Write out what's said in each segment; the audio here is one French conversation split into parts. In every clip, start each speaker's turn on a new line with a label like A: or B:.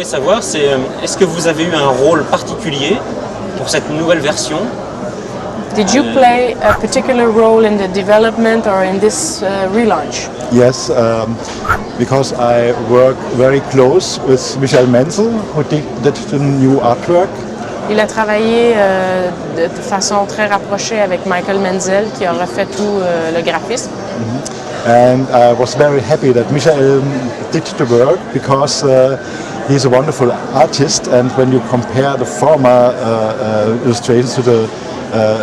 A: voulais savoir, c'est est-ce que vous avez eu un rôle particulier pour cette nouvelle version?
B: Did you play a particular role in the development or in this relaunch?
C: Yes, because I work very close with Michael Menzel, who did the new artwork.
B: Il a travaillé de façon très rapprochée avec Michael Menzel, qui a refait tout le graphisme.
C: And I was very happy that Michael did the work because he's a wonderful artist. And when you compare the former illustrations to the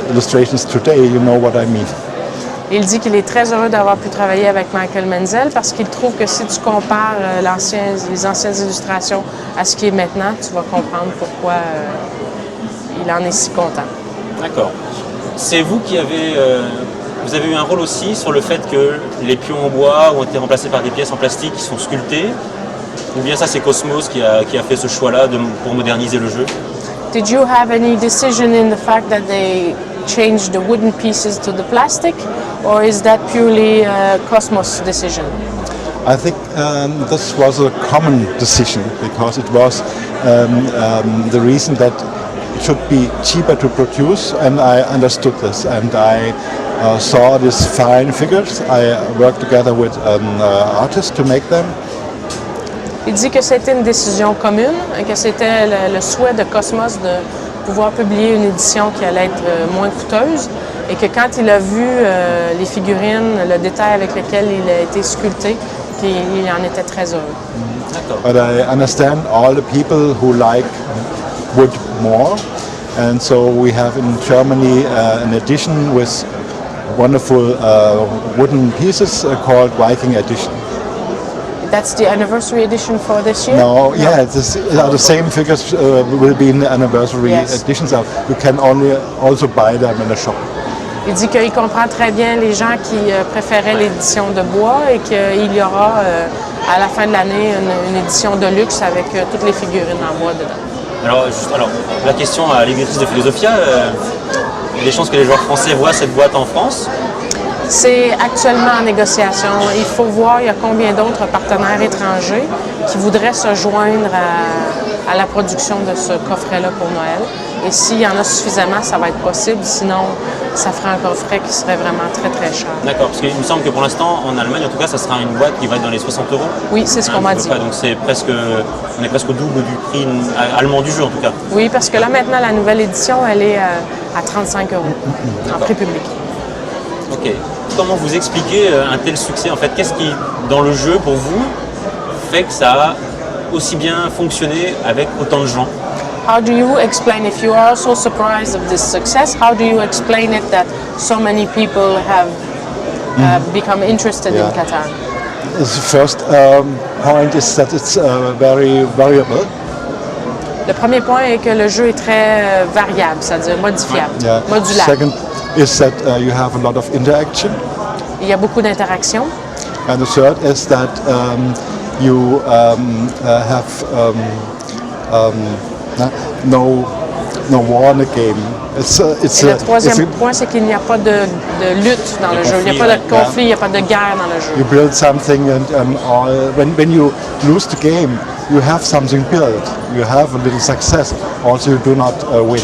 C: illustrations today, you know what I mean.
B: Il dit qu'il est très heureux d'avoir pu travailler avec Michael Menzel parce qu'il trouve que si tu compares les anciennes illustrations à ce qui est maintenant, tu vas comprendre pourquoi il en est si content.
A: D'accord. C'est vous qui avez... vous avez eu un rôle aussi sur le fait que les pions en bois ont été remplacés par des pièces en plastique qui sont sculptées? Ou bien ça c'est Cosmos qui a fait ce choix-là pour moderniser le jeu?
B: Did you have any decision in the fact that they changed the wooden pieces to the plastic, or is that purely a Cosmos decision?
C: I think this was a common decision because it was the reason that it should be cheaper to produce, and I understood this, and I saw these fine figures. I worked together with an artist to make them.
B: Il dit que c'était une décision commune, que c'était le souhait de Cosmos de pouvoir publier une édition qui allait être moins coûteuse et que quand il a vu les figurines, le détail avec lequel il a été sculpté, qu'il en était très heureux.
C: But I understand all the people who like wood more, and so we have in Germany an edition with wonderful wooden pieces called Viking Edition.
B: That's the anniversary edition for this year?
C: No, yeah, the same figures will be in the anniversary edition, so you can also buy them in a shop.
B: Il dit qu'il comprend très bien les gens qui préféraient l'édition de bois et qu'il y aura à la fin de l'année une édition de luxe avec toutes les figurines en bois dedans.
A: Alors, la question à l'éditrice de Philosophia, il y a des chances que les joueurs français voient cette boîte en France?
B: C'est actuellement en négociation. Il faut voir il y a combien d'autres partenaires étrangers qui voudraient se joindre à la production de ce coffret-là pour Noël. Et s'il y en a suffisamment, ça va être possible. Sinon, ça ferait un coffret qui serait vraiment très, très cher.
A: D'accord, parce qu'il me semble que pour l'instant, en Allemagne, en tout cas, ça sera une boîte qui va être dans les 60 €.
B: Oui, c'est ce qu'on m'a dit.
A: Donc on est presque au double du prix allemand du jeu, en tout cas.
B: Oui, parce que là, maintenant, la nouvelle édition, elle est à 35 € en prix public.
A: Ok. Comment vous expliquez un tel succès? En fait, qu'est-ce qui, dans le jeu, pour vous, fait que ça a aussi bien fonctionné avec autant de gens?
B: How do you explain, if you are so surprised of this success, how do you explain it that so many people have become interested in Catan?
C: The first point is that it's very variable.
B: Le premier point est que le jeu est très variable, c'est-à-dire modifiable, modulable.
C: Second is that you have a lot of interaction.
B: Il y a beaucoup d'interactions.
C: And the third is that you have no war in the game.
B: Et le troisième point, c'est qu'il n'y a pas de lutte dans le jeu. Il n'y a pas de conflit, il n'y a pas de guerre dans le jeu.
C: You build something and when you lose the game, you have something built. You have a little success. Also, you do not win.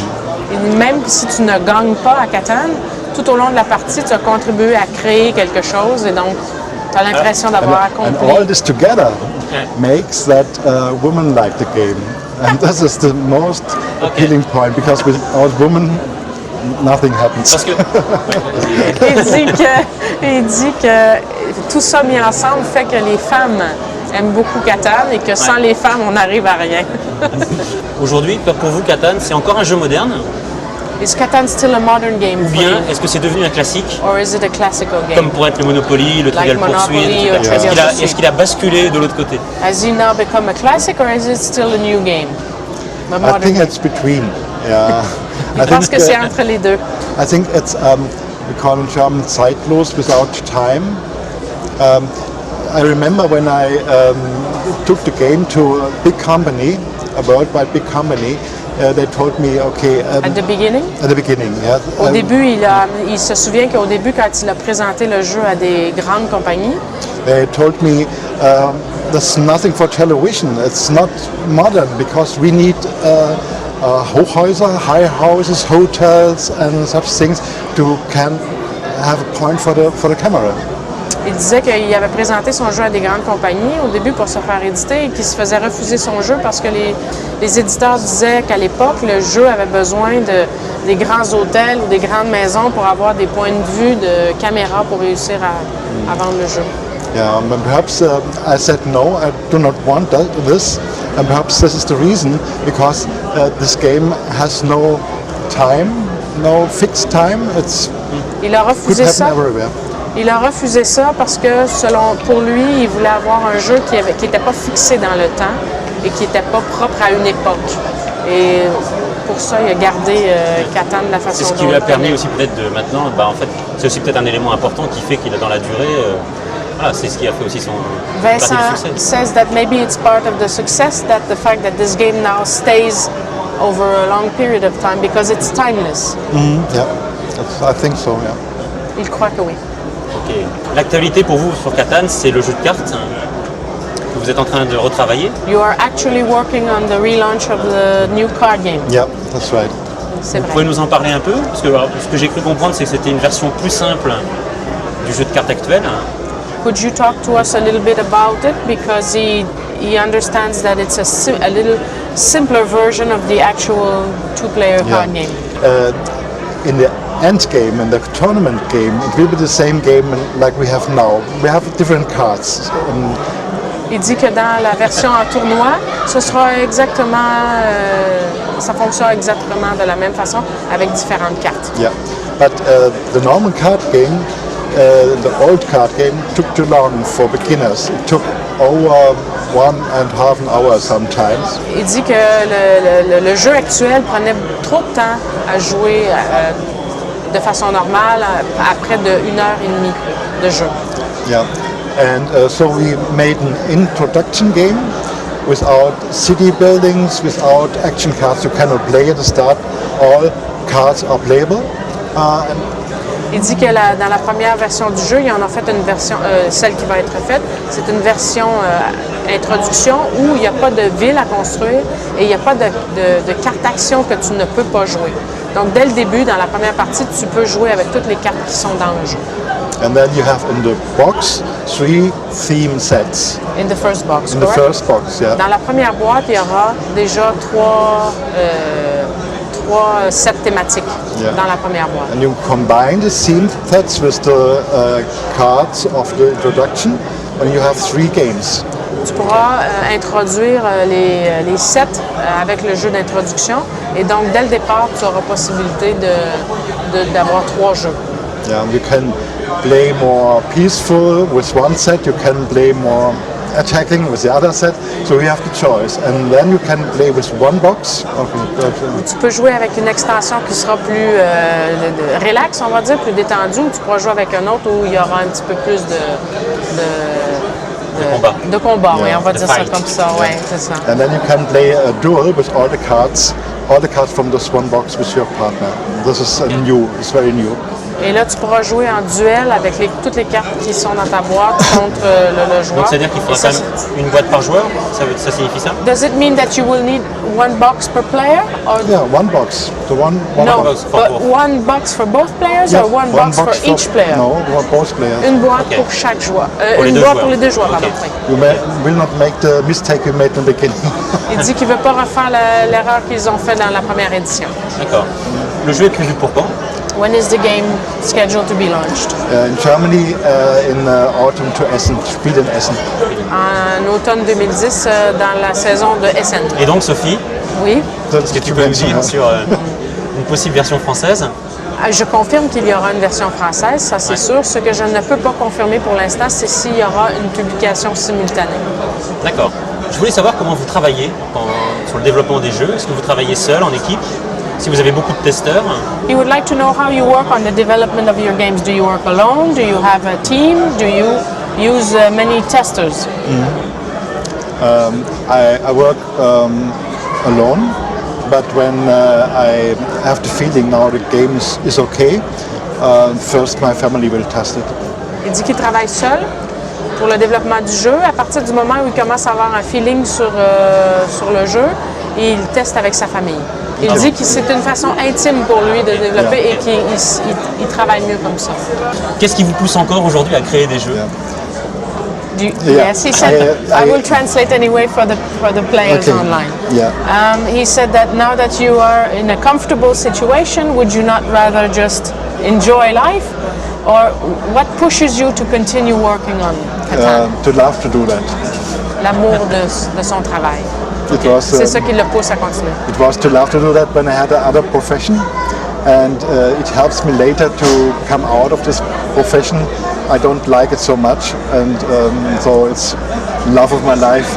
B: Et même si tu ne gagnes pas à Catan, tout au long de la partie, tu as contribué à créer quelque chose et donc tu as l'impression d'avoir accompli.
C: And all this together makes that women like the game. And this is the most appealing point because without women, nothing happens.
A: Parce que...
B: il dit que tout ça mis ensemble fait que les femmes aiment beaucoup Catan et que sans les femmes, on n'arrive à rien.
A: Aujourd'hui, pour vous, Catan, c'est encore un jeu moderne?
B: Is Catan still a modern game
A: Ou bien est-ce que c'est devenu un classique?
B: Or is it a classical game?
A: Comme pour être le Monopoly, le Trivial Pursuit, est-ce qu'il a basculé de l'autre côté?
B: Has he now become a classic or is it still a new game?
C: I think it's between. Yeah.
B: Je pense que c'est entre les deux.
C: I think it's we call in German zeitlos, without time. I remember when I took the game to a big company, a worldwide big company. They told me, okay.
B: At the beginning?
C: At the beginning, yeah.
B: Au début, il se souvient qu'au début, quand il a présenté le jeu à des grandes compagnies,
C: they told me, there's nothing for television. It's not modern because we need Hochhäuser, high houses, hotels, and such things to can have a point for the camera.
B: Il disait qu'il avait présenté son jeu à des grandes compagnies au début pour se faire éditer et qu'il se faisait refuser son jeu parce que les éditeurs disaient qu'à l'époque, le jeu avait besoin des grands hôtels ou des grandes maisons pour avoir des points de vue de caméra pour réussir à vendre le jeu.
C: Yeah, but perhaps I said no, I do not want this, and perhaps this is the reason because this game has no time, no fixed time.
B: Il a refusé ça.
C: Everywhere.
B: Il a refusé ça parce que, pour lui, il voulait avoir un jeu qui n'était pas fixé dans le temps et qui n'était pas propre à une époque. Et pour ça, il a gardé Catan de la façon dont...
A: C'est ce qui lui a permis aussi peut-être de maintenant, en fait, c'est aussi peut-être un élément important qui fait qu'il est dans la durée. Voilà, c'est ce qui a fait aussi son
B: Vincent says that maybe it's part of the success, that the fact that this game now stays over a long period of time because it's timeless.
C: Yeah, I think so, yeah.
B: Il croit que oui.
A: Ok. L'actualité pour vous sur Catan, c'est le jeu de cartes que vous êtes en train de retravailler.
B: You are actually working on the relaunch of the new card game.
C: Yeah, that's right.
B: C'est
A: Vous
B: vrai.
A: pouvez nous en parler un peu? Parce que alors, ce que j'ai cru comprendre, c'est que c'était une version plus simple du jeu de cartes actuel.
B: Could you talk to us a little bit about it? Because he understands that it's a little simpler version of the actual two-player card game.
C: In the end game, in the tournament game, it will be the same game like we have now. We have different cards.
B: Il dit que dans la version en tournoi, ce sera exactement, ça fonctionne exactement de la même façon avec différentes cartes.
C: Yeah, but the normal card game, the old card game, took too long for beginners. It took over 1.5 hour sometimes.
B: Il dit que le jeu actuel prenait trop de temps à jouer de façon normale à près de 1h30 de jeu.
C: Yeah, and so we made an introduction game without city buildings, without action cards. You cannot play at the start. All cards are playable.
B: Il dit que dans la première version du jeu, il en a fait une version, celle qui va être faite, c'est une version introduction où il n'y a pas de ville à construire et il n'y a pas de carte action que tu ne peux pas jouer. Donc dès le début, dans la première partie, tu peux jouer avec toutes les cartes qui sont dans le jeu.
C: And then you have in the box 3 theme sets.
B: In the first box,
C: In
B: correct?
C: the first box, yeah.
B: Dans la première boîte, il y aura déjà trois sets thématiques dans la première boîte.
C: And you combine the theme sets with the cards of the introduction, and you have 3 games.
B: Tu pourras introduire les sets avec le jeu d'introduction et donc dès le départ, tu auras possibilité d'avoir 3 jeux.
C: Yeah, you can play more peaceful with one set, you can play more attacking with the other set, so you have the choice. And then you can play with one box.
B: Tu peux jouer avec une extension qui sera plus relax, on va dire, plus détendue, ou tu pourras jouer avec un autre où il y aura un petit peu plus de combat, oui, on va dire ça comme ça, oui, c'est ça.
C: And then you can play a duel with all the cards from this one box with your partner. This is new, it's very new.
B: Et là, tu pourras jouer en duel avec toutes les cartes qui sont dans ta boîte contre le joueur.
A: Donc, c'est-à-dire qu'il faudra quand même une boîte par joueur? Ça signifie ça?
B: Does it mean that you will need one box per player? Or
C: Yeah, one box. One
B: no,
C: box.
B: but one box for both players
C: Yeah,
B: or one box for each player?
C: No, both players.
B: Une boîte
A: Okay.
B: pour chaque joueur.
A: Pour
B: Une
A: les
B: boîte
A: deux
B: pour les deux joueurs,
A: joueurs.
B: pardon.
A: Okay.
B: Oui.
C: You will not make the mistake you made in the beginning.
B: Il dit qu'il ne veut pas refaire l'erreur qu'ils ont fait dans la première édition.
A: D'accord. Le jeu est prévu pour quand?
B: When is the game scheduled to be launched?
C: In Germany, in autumn to Essen, Spiel in Essen.
B: En automne 2010, dans la saison de Essen.
A: Et donc, Sophie,
B: Oui.
A: est-ce que tu peux nous dire sur une possible version française?
B: Je confirme qu'il y aura une version française, ça c'est sûr. Ce que je ne peux pas confirmer pour l'instant, c'est s'il y aura une publication simultanée.
A: D'accord. Je voulais savoir comment vous travaillez sur le développement des jeux. Est-ce que vous travaillez seul, en équipe? Si vous avez beaucoup de testeurs?
B: He would like to know how you work on the development of your games. Do you work alone? Do you have a team? Do you use many testers?
C: I work alone, but when I have the feeling now the game is okay, first my family will test it.
B: Il dit qu'il travaille seul, pour le développement du jeu. À partir du moment où il commence à avoir un feeling sur le jeu, et il teste avec sa famille. Il dit que c'est une façon intime pour lui de développer et qu'il travaille mieux comme ça.
A: Qu'est-ce qui vous pousse encore aujourd'hui à créer des jeux?
B: Yes, he said. I will translate anyway for the players online.
C: Yeah.
B: He said that now that you are in a comfortable situation, would you not rather just enjoy life, or what pushes you to continue working on Catan?
C: To love to do that.
B: L'amour de son travail. C'est ce qui le pousse à continuer.
C: It was to love to do that when I had another profession, and it helps me later to come out of this profession. I don't like it so much, and so it's love of my life.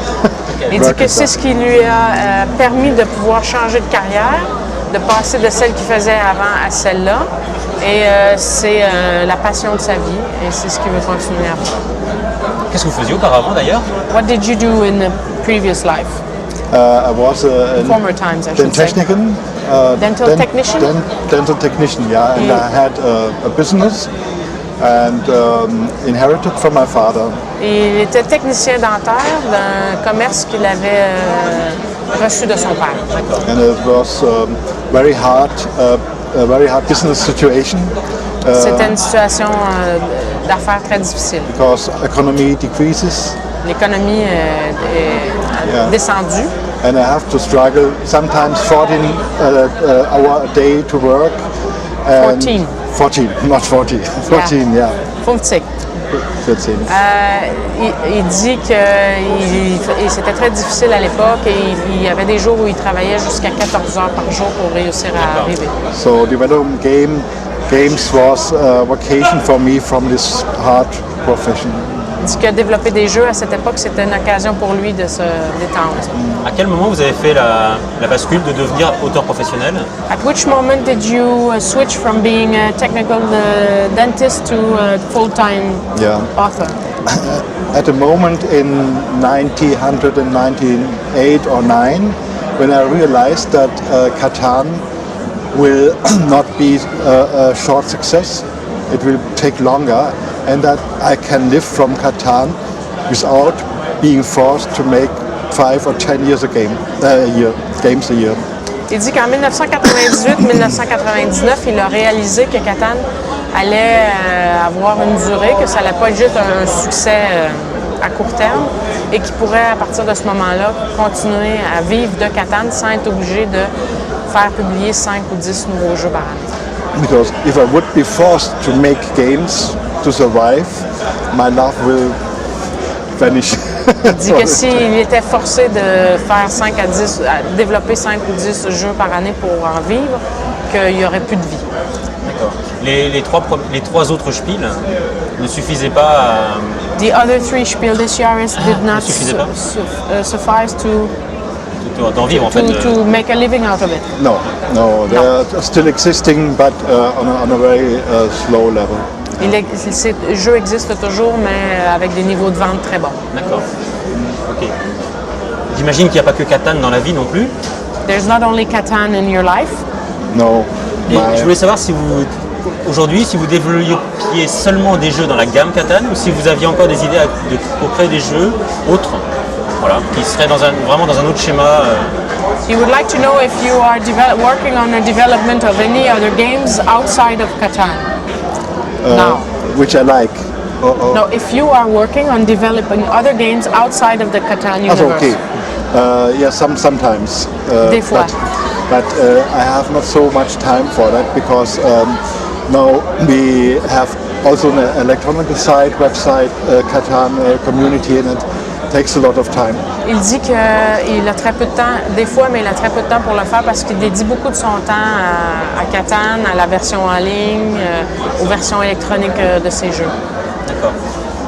B: Il dit que c'est ce qui lui a permis de pouvoir changer de carrière, de passer de celle qu'il faisait avant à celle-là, et c'est la passion de sa vie, et c'est ce qu'il veut continuer à faire.
A: Qu'est-ce que vous faisiez auparavant d'ailleurs?
B: What did you do in the previous life?
C: I was
B: Former times, I should say. Dental technician?
C: Dental technician, yeah. And I had a business and inherited from my father.
B: Il était technicien dentaire d'un commerce qu'il avait reçu de son père.
C: And it was a very hard business situation.
B: C'était une situation d'affaires très difficile.
C: Because economy decreases.
B: L'économie est descendue.
C: And I have to struggle sometimes 14 hours a day to work.
B: 14.
C: 14, not 40. 14, yeah.
B: 14.
C: 13.
B: Il dit que c'était très difficile à l'époque et il y avait des jours où il travaillait jusqu'à 14 heures par jour pour réussir à arriver.
C: So developing games was a vacation for me from this hard profession.
B: Il dit que développer des jeux à cette époque, c'était une occasion pour lui de se détendre.
A: À quel moment vous avez fait la bascule de devenir auteur professionnel?
B: At which moment did you switch from being a technical dentist to a full-time author?
C: At the moment in 1998 or 9, when I realized that Catan will not be a short success, it will take longer, and that I can live from Catan without being forced to make 5 or 10 years games a year.
B: Il dit qu'en 1998-1999, il a réalisé que Catan allait avoir une durée, que ça n'allait pas être juste un succès à court terme et qu'il pourrait, à partir de ce moment-là, continuer à vivre de Catan sans être obligé de faire publier 5 ou 10 nouveaux jeux par année.
C: Because if I would be forced to make games to survive, my love will vanish.
B: Il dit que s'il était forcé de faire 5 à 10, développer 5 ou 10 jeux par année pour en vivre, qu'il n'y aurait plus de vie.
A: D'accord. Les trois autres spiels ne suffisaient pas à...
B: The other 3 Spiel des Jahres did not suffice
A: d'en vivre en fait.
B: To make a living out of it.
C: No, they are still existing, but on a very slow level.
B: Ces jeux existent toujours, mais avec des niveaux de vente très bons.
A: D'accord. Ok. J'imagine qu'il n'y a pas que Catan dans la vie non plus.
B: There's not only Catan in your life.
C: No.
A: Et je voulais savoir si vous, aujourd'hui, si vous développiez seulement des jeux dans la gamme Catan ou si vous aviez encore des idées pour créer des jeux autres, voilà, qui seraient vraiment dans un autre schéma.
B: He would like to know if you are working on the development of any other games outside of Catan. Now.
C: Which I like.
B: No, if you are working on developing other games outside of the Catan universe.
C: Okay. Yeah, sometimes.
B: Des fois.
C: But I have not so much time for that because now we have also an electronic site, website, Catan community, and it takes a lot of time.
B: Il dit qu'il a très peu de temps, des fois, mais il a très peu de temps pour le faire parce qu'il dédie beaucoup de son temps à Catan, à la version en ligne, aux versions électroniques de ses jeux.
A: D'accord.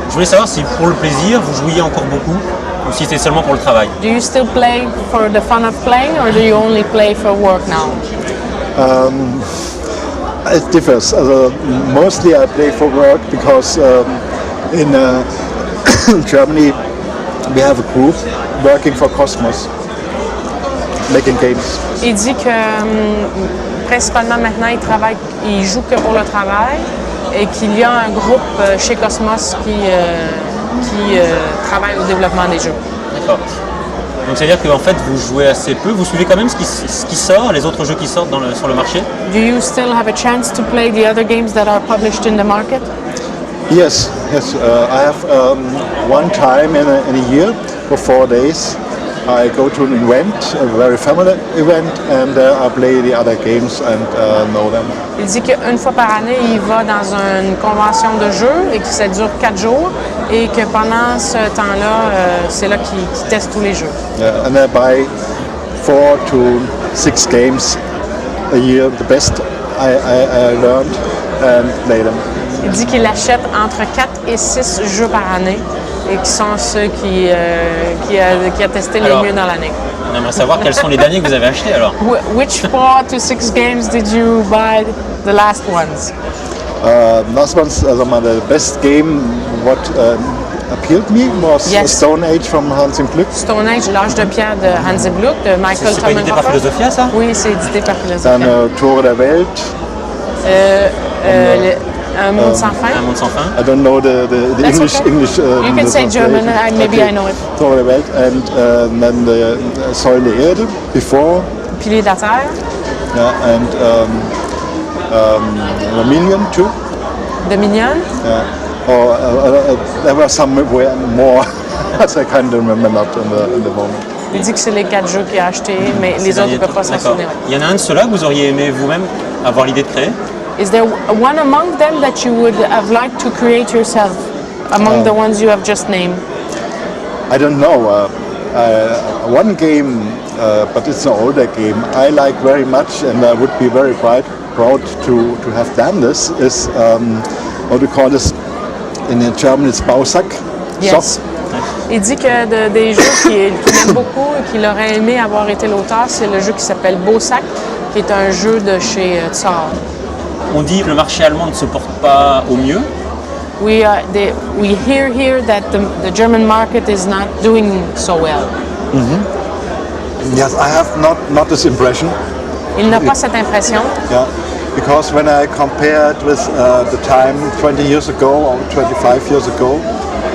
A: Je voulais savoir si pour le plaisir, vous jouiez encore beaucoup ou si c'était seulement pour le travail.
B: Do you still play for the fun of playing or do you only play for work now?
C: It differs. Mostly I play for work because in Germany we have a group working for Cosmos, making games.
B: Il dit que principalement maintenant il joue que pour le travail et qu'il y a un groupe chez Cosmos qui travaillent au développement des jeux.
A: D'accord. Donc c'est-à-dire qu'en fait vous jouez assez peu, vous suivez quand même ce qui sort, les autres jeux qui sortent sur le marché?
B: Do you still have a chance to play the other games that are published in the market?
C: Yes, yes. I have one time in a year for 4 days. I go to an event, a very family event, and I play the other games and know them.
B: Il dit qu'une fois par année, il va dans une convention de jeux et que ça dure 4 jours et que pendant ce temps-là, c'est là qu'il teste tous les jeux.
C: Yeah, and I buy 4 to 6 games a year, the best I learned, and play them.
B: Il dit qu'il achète entre 4 et 6 jeux par année et qui sont ceux qui a testé les
A: Alors,
B: mieux dans l'année.
A: On aimerait savoir quels sont les derniers que vous avez achetés alors.
B: Which 4 to 6 games did you buy the last ones?
C: Last one's the best game. What appealed me was
B: Yes.
C: Stone Age from Hans im Glück.
B: Stone Age, l'âge de pierre de Hans im Glück, de Michael
A: C'est pas édité par
B: Tomenhofer.
A: Philosophia ça?
B: Oui, c'est édité par
C: Then
B: Philosophia.
C: Tore der Welt.
B: Un monde sans fin.
A: Un monde sans fin.
C: I don't know the
B: That's
C: English.
B: okay.
C: English.
B: You can say German. Maybe I know it.
C: Tore der Welt, and then the Säule der Erde before.
B: Pilier de la terre,
C: Yeah, and Dominion too.
B: Dominion.
C: Yeah. Or there were some more, as I can't remember not in the moment.
B: Il dit que c'est les 4 jeux qu'il a achetés, mais les autres, il ne peut pas s'en
A: D'accord.
B: souvenir.
A: Il y en a un de ceux-là que vous auriez aimé vous-même avoir l'idée de créer?
B: Is there one among them that you would have liked to create yourself, among the ones you have just named?
C: I don't know. One game, but it's an older game, I like very much, and I would be very proud to have done this, is what we call this in German, it's Bausack.
B: Yes. Il dit que des jeux qu'il aime beaucoup et qu'il aurait aimé avoir été l'auteur, c'est le jeu qui s'appelle Bausack, qui est un jeu de chez Tsar.
A: On dit que le marché allemand ne se porte pas au mieux.
B: We hear here that the German market is not doing so well.
C: Yes, I have not this impression.
B: Il n'a pas cette impression.
C: Yeah, because when I compared with the time 20 years ago or 25 years ago,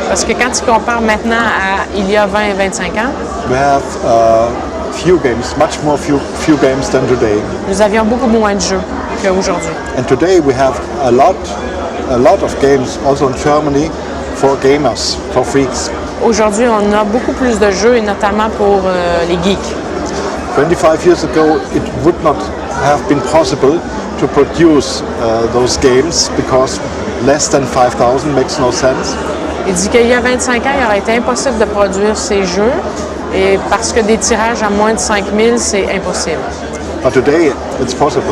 B: Parce que quand tu compares maintenant à il y a 20 et 25 ans,
C: we have few games, much more few games than today.
B: nous avions beaucoup moins de jeux qu'aujourd'hui.
C: And today we have a lot of games also in Germany for gamers, for freaks.
B: Aujourd'hui, on a beaucoup plus de jeux, et notamment pour les geeks.
C: 25 years ago, it would not have been possible to produce those games because less than 5,000 makes no sense.
B: Il dit qu'il y a 25 ans, il aurait été impossible de produire ces jeux, et parce que des tirages à moins de 5000, c'est impossible.
C: But today, it's possible.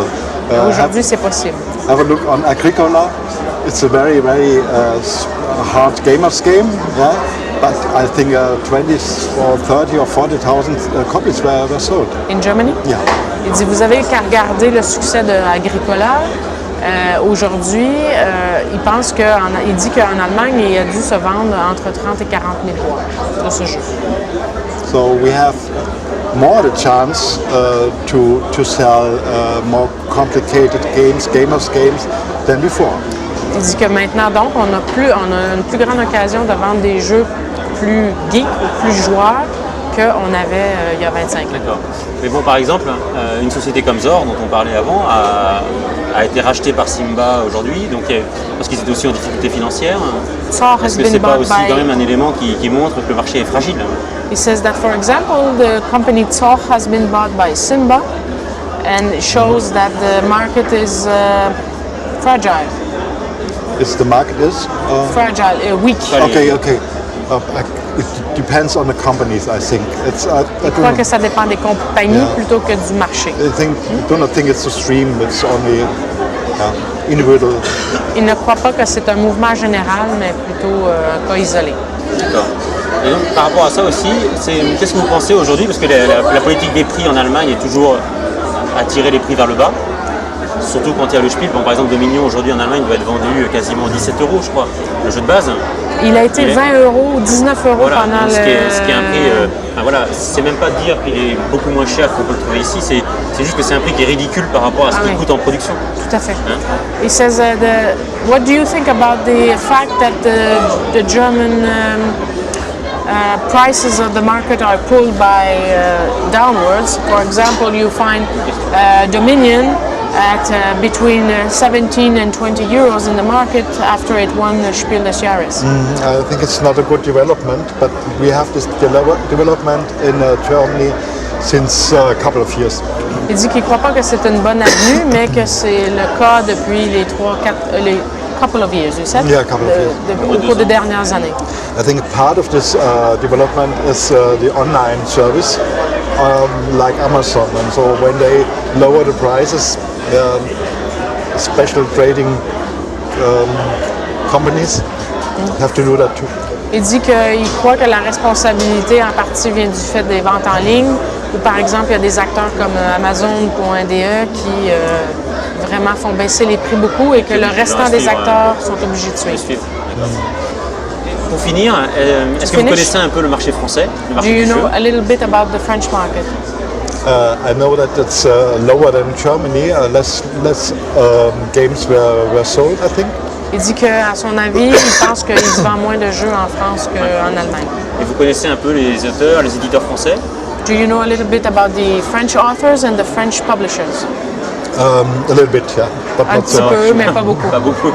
B: Aujourd'hui, c'est possible.
C: Have a look on Agricola. It's a very, very hard gamers game, yeah. But I think 20 or 30 or 40,000 copies were sold.
B: In Germany?
C: Yeah.
B: Il dit, vous avez qu'à regarder le succès de Agricola. Aujourd'hui, il dit qu'en Allemagne, il a dû se vendre entre 30 et 40 000 boîtes de ce jeu.
C: So we have more the chance to sell more complicated games, gamers games, than before.
B: Il dit que maintenant, donc, on a une plus grande occasion de vendre des jeux plus geeks ou plus joueurs qu'on avait il y a 25 ans.
A: D'accord. Mais bon, par exemple, une société comme Zor, dont on parlait avant, a été rachetée par Simba aujourd'hui, donc parce qu'ils étaient aussi en difficulté financière.
B: Tsar has
A: Est-ce que
B: been
A: c'est pas
B: bought
A: aussi
B: by...
A: quand même un élément qui montre que le marché est fragile?
B: He says that, for example, the company Tsar has been bought by Simba, and it shows that the market is fragile.
C: Is the market
B: Fragile, weak.
C: okay? It depends on the companies, I think.
B: Je crois que ça dépend des compagnies plutôt que du marché.
C: I do not think it's a stream. It's only individual.
B: Il ne croit pas que c'est un mouvement général, mais plutôt un cas isolé.
A: D'accord. Et donc, par rapport à ça aussi, qu'est-ce que vous pensez aujourd'hui? Parce que la politique des prix en Allemagne est toujours à tirer les prix vers le bas. surtout quand il y a le Spiel. Bon, par exemple, Dominion aujourd'hui en Allemagne doit être vendu quasiment 17 €, je crois, le jeu de base.
B: Il a été 20 € ou 19 €
A: Voilà,
B: pendant
A: ce qui est un prix. Voilà, c'est même pas de dire qu'il est beaucoup moins cher qu'on peut le trouver ici, c'est juste que c'est un prix qui est ridicule par rapport à ce qu'il coûte en production.
B: Tout à fait.
A: Hein?
B: He says, what do you think about the fact that the German prices of the market are pulled by downwards? For example, you find Dominion at between 17 and 20 euros in the market after it won the Spiel des Jahres.
C: I think it's not a good development, but we have this development in Germany since a couple of years.
B: Il dit qu'il ne croit pas que c'est une bonne avenue, mais que c'est le cas depuis les couple of years, you said?
C: Yeah, a couple of years.
B: Au cours des dernières années.
C: I think part of this development is the online service, like Amazon, and so when they lower the prices, special trading companies have to do that too.
B: Il dit qu'il croit que la responsabilité en partie vient du fait des ventes en ligne, ou par exemple, il y a des acteurs comme Amazon.de qui vraiment font baisser les prix beaucoup et que le restant des acteurs sont obligés de suivre.
A: Pour finir, est-ce que vous connaissez un peu le marché français, le marché
B: Do you
A: du jeu?
B: know a little bit about the French market?
C: I know that it's lower than Germany. Less games were sold, I think.
B: Il dit qu'à son avis, il pense qu'il se vend moins de jeux en France qu'en Allemagne.
A: Et vous connaissez un peu les auteurs, les éditeurs français?
B: Do you know a little bit about the French authors and the French publishers?
C: A little bit, yeah. But
B: Un
C: not
B: petit
C: so much.
B: peu, mais pas beaucoup.
A: Pas beaucoup.